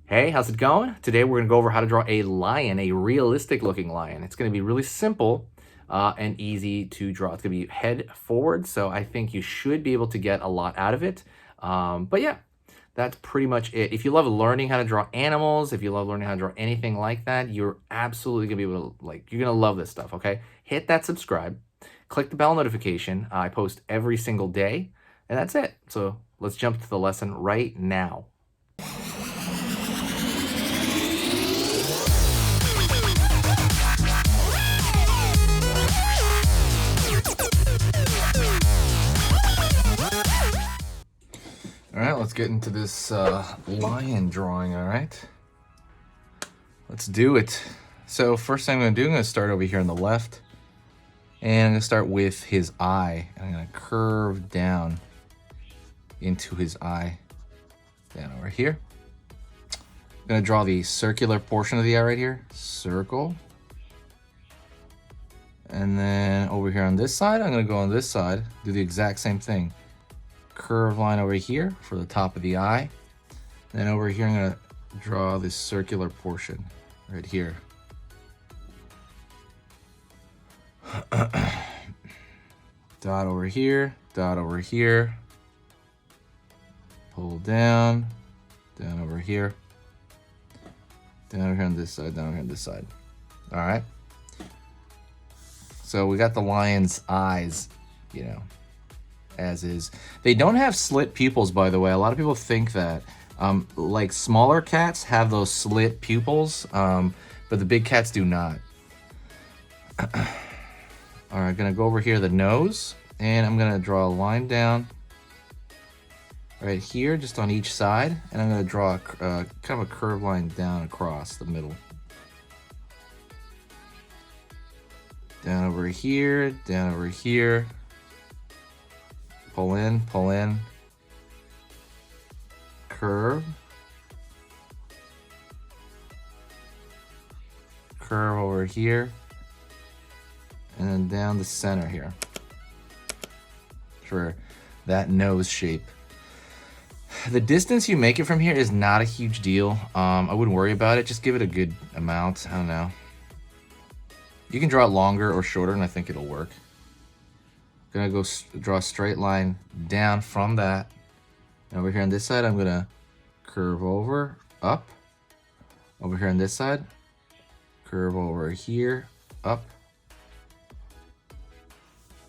Hey, how's it going? Today we're going to go over how to draw a lion, a realistic looking lion. It's going to be really simple and easy to draw. It's going to be head forward, so I think you should be able to get a lot out of it. But yeah, that's pretty much it. If you love learning how to draw animals, if you love learning how to draw anything like that, you're absolutely going to be able to, you're going to love this stuff, okay? Hit that subscribe, click the bell notification. I post every single day, and that's it. So let's jump to the lesson right now. All right, let's get into this lion drawing, all right? Let's do it. So first thing I'm gonna do, I'm gonna start over here on the left, and I'm gonna start with his eye. I'm gonna curve down into his eye, down over here. I'm gonna draw the circular portion of the eye right here, circle. And then over here on this side, I'm gonna go on this side, do the exact same thing. Curve line over here for the top of the eye. Then over here, I'm gonna draw this circular portion right here. Dot over here, dot over here. Pull down, down over here. Down over here on this side, down over here on this side. All right. So we got the lion's eyes, you know, as is. They don't have slit pupils, by the way. A lot of people think that. Like smaller cats have those slit pupils, but the big cats do not. All right, gonna go over here, the nose, and I'm gonna draw a line down right here, just on each side, and I'm gonna draw a, kind of a curved line down across the middle. Down over here, down over here. Pull in, curve, curve over here, and then down the center here for that nose shape. The distance you make it from here is not a huge deal. I wouldn't worry about it. Just give it a good amount. I don't know. You can draw it longer or shorter, and I think it'll work. Gonna go draw a straight line down from that. And over here on this side, I'm gonna curve over, up. Over here on this side, curve over here, up.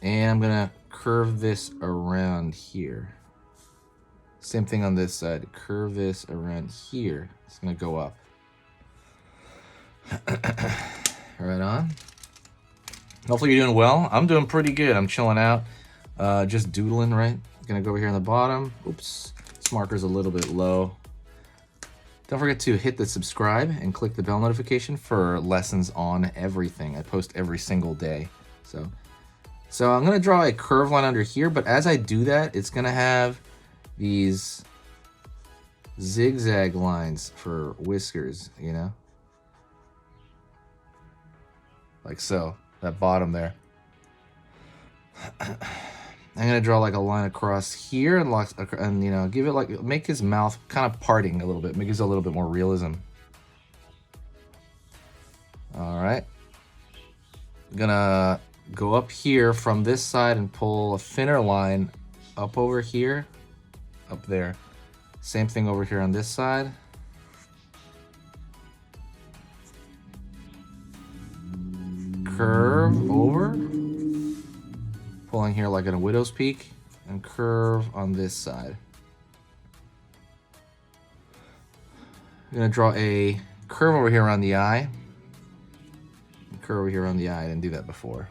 And I'm gonna curve this around here. Same thing on this side, curve this around here. It's gonna go up. Right on. Hopefully you're doing well. I'm doing pretty good. I'm chilling out, just doodling, right? Gonna go over here on the bottom. Oops, this marker's a little bit low. Don't forget to hit the subscribe and click the bell notification for lessons on everything. I post every single day. So I'm gonna draw a curved line under here, but as I do that, it's gonna have these zigzag lines for whiskers, you know? Like so. That bottom there. I'm gonna draw like a line across here and you know, give it like, make his mouth kind of parting a little bit, make it a little bit more realism. All right. Gonna go up here from this side and pull a thinner line up over here, up there. Same thing over here on this side. Curve over, pulling here like in a widow's peak, and curve on this side. I'm gonna draw a curve over here around the eye. Curve over here around the eye. I didn't do that before.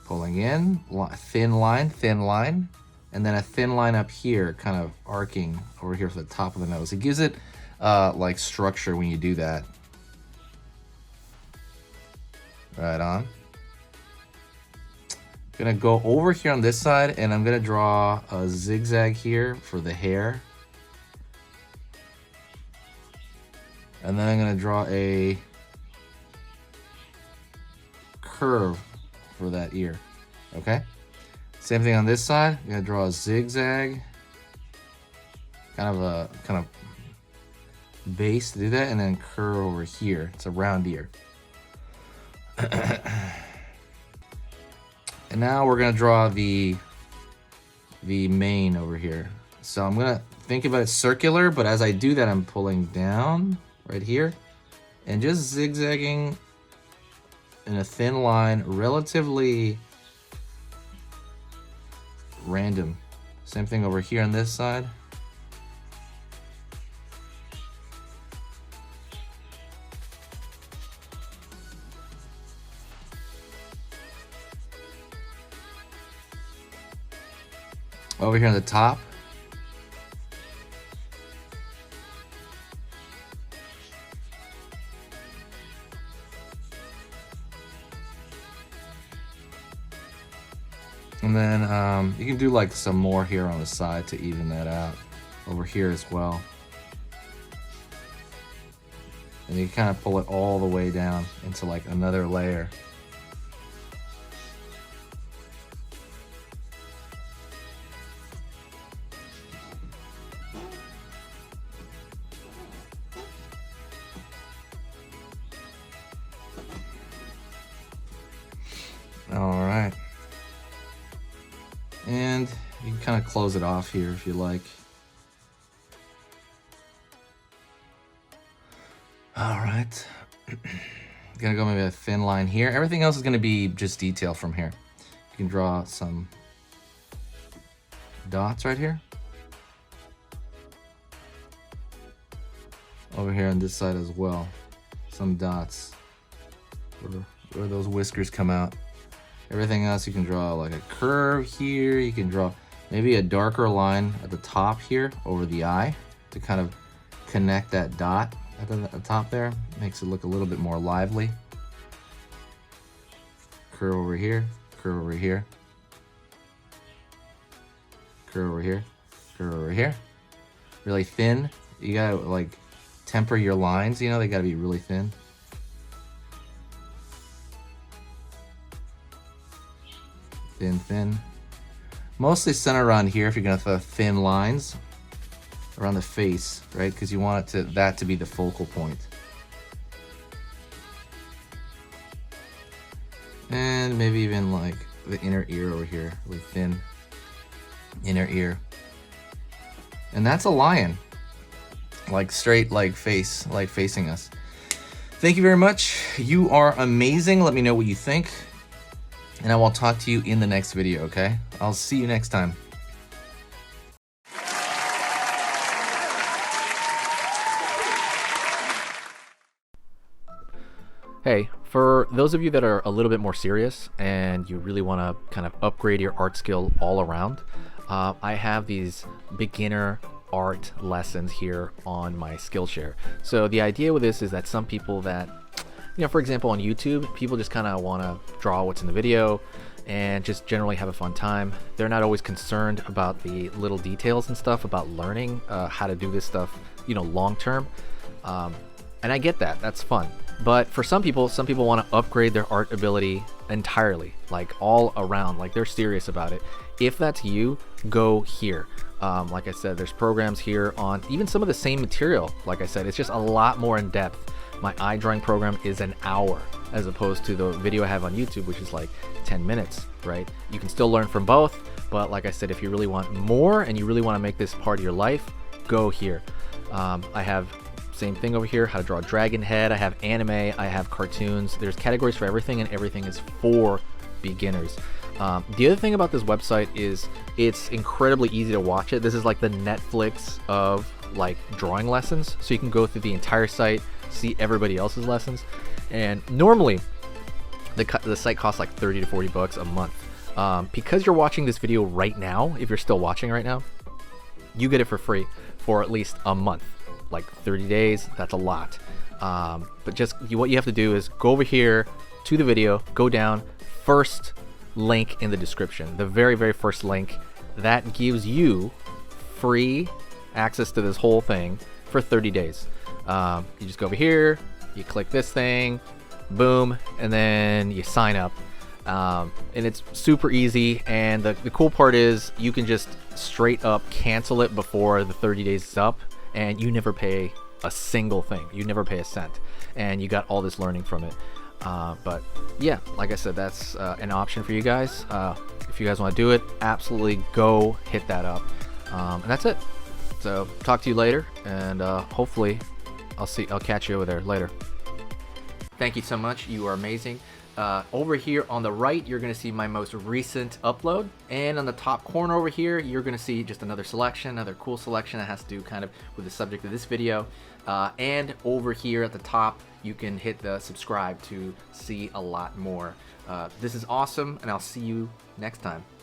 Pulling in, thin line, and then a thin line up here, kind of arcing over here for the top of the nose. It gives it like structure when you do that. Right on. Gonna go over here on this side, and I'm gonna draw a zigzag here for the hair. And then I'm gonna draw a curve for that ear, okay? Same thing on this side, I'm gonna draw a zigzag. Kind of base to do that, and then curve over here. It's a round ear. And now we're gonna draw the mane over here. So I'm gonna think about it circular, but as I do that, I'm pulling down right here and just zigzagging in a thin line, relatively random. Same thing over here on this side. Over here on the top. And then you can do like some more here on the side to even that out. Over here as well. And you kind of pull it all the way down into like another layer. All right. And you can kind of close it off here if you like. All right. Gonna go maybe a thin line here. Everything else is gonna be just detail from here. You can draw some dots right here. Over here on this side as well. Some dots where those whiskers come out. Everything else you can draw like a curve here. You can draw maybe a darker line at the top here over the eye to kind of connect that dot at the top there. Makes it look a little bit more lively. Curve over here, curve over here. Curve over here, curve over here. Really thin. You gotta like temper your lines, you know, they gotta be really thin. Thin, thin. Mostly center around here if you're gonna throw thin lines around the face, right? Because you want that to be the focal point. And maybe even like the inner ear over here, really thin inner ear. And that's a lion, like straight like face, like facing us. Thank you very much. You are amazing. Let me know what you think. And I will talk to you in the next video, okay? I'll see you next time. Hey, for those of you that are a little bit more serious and you really want to kind of upgrade your art skill all around, I have these beginner art lessons here on my Skillshare. So the idea with this is that some people that, you know, for example, on YouTube, people just kind of want to draw what's in the video and just generally have a fun time. They're not always concerned about the little details and stuff about learning how to do this stuff, you know, long term. And I get that, that's fun. But for some people want to upgrade their art ability entirely, like all around, like they're serious about it. If that's you, go here. Like I said, there's programs here on even some of the same material. Like I said, it's just a lot more in depth. My eye drawing program is an hour as opposed to the video I have on YouTube, which is like 10 minutes, right? You can still learn from both, but like I said, if you really want more and you really want to make this part of your life, go here. I have same thing over here, how to draw a dragon head. I have anime, I have cartoons. There's categories for everything, and everything is for beginners. The other thing about this website is it's incredibly easy to watch it. This is like the Netflix of like drawing lessons. So you can go through the entire site, see everybody else's lessons. And normally the site costs like 30 to 40 bucks a month. Because you're watching this video right now, if you're still watching right now, you get it for free for at least a month. Like 30 days, that's a lot. But just what you have to do is go over here to the video, go down, first link in the description, the very, very first link. That gives you free access to this whole thing for 30 days. You just go over here, you click this thing, boom, and then you sign up. And it's super easy, and the cool part is you can just straight up cancel it before the 30 days is up, and you never pay a single thing. You never pay a cent, and you got all this learning from it. But yeah, like I said, that's an option for you guys. If you guys want to do it, absolutely go hit that up. And that's it. So talk to you later, and hopefully I'll catch you over there later. Thank you so much. You are amazing. Over here on the right, you're going to see my most recent upload, and on the top corner over here, you're going to see just another selection, another cool selection that has to do kind of with the subject of this video. And over here at the top, you can hit the subscribe to see a lot more. This is awesome, and I'll see you next time.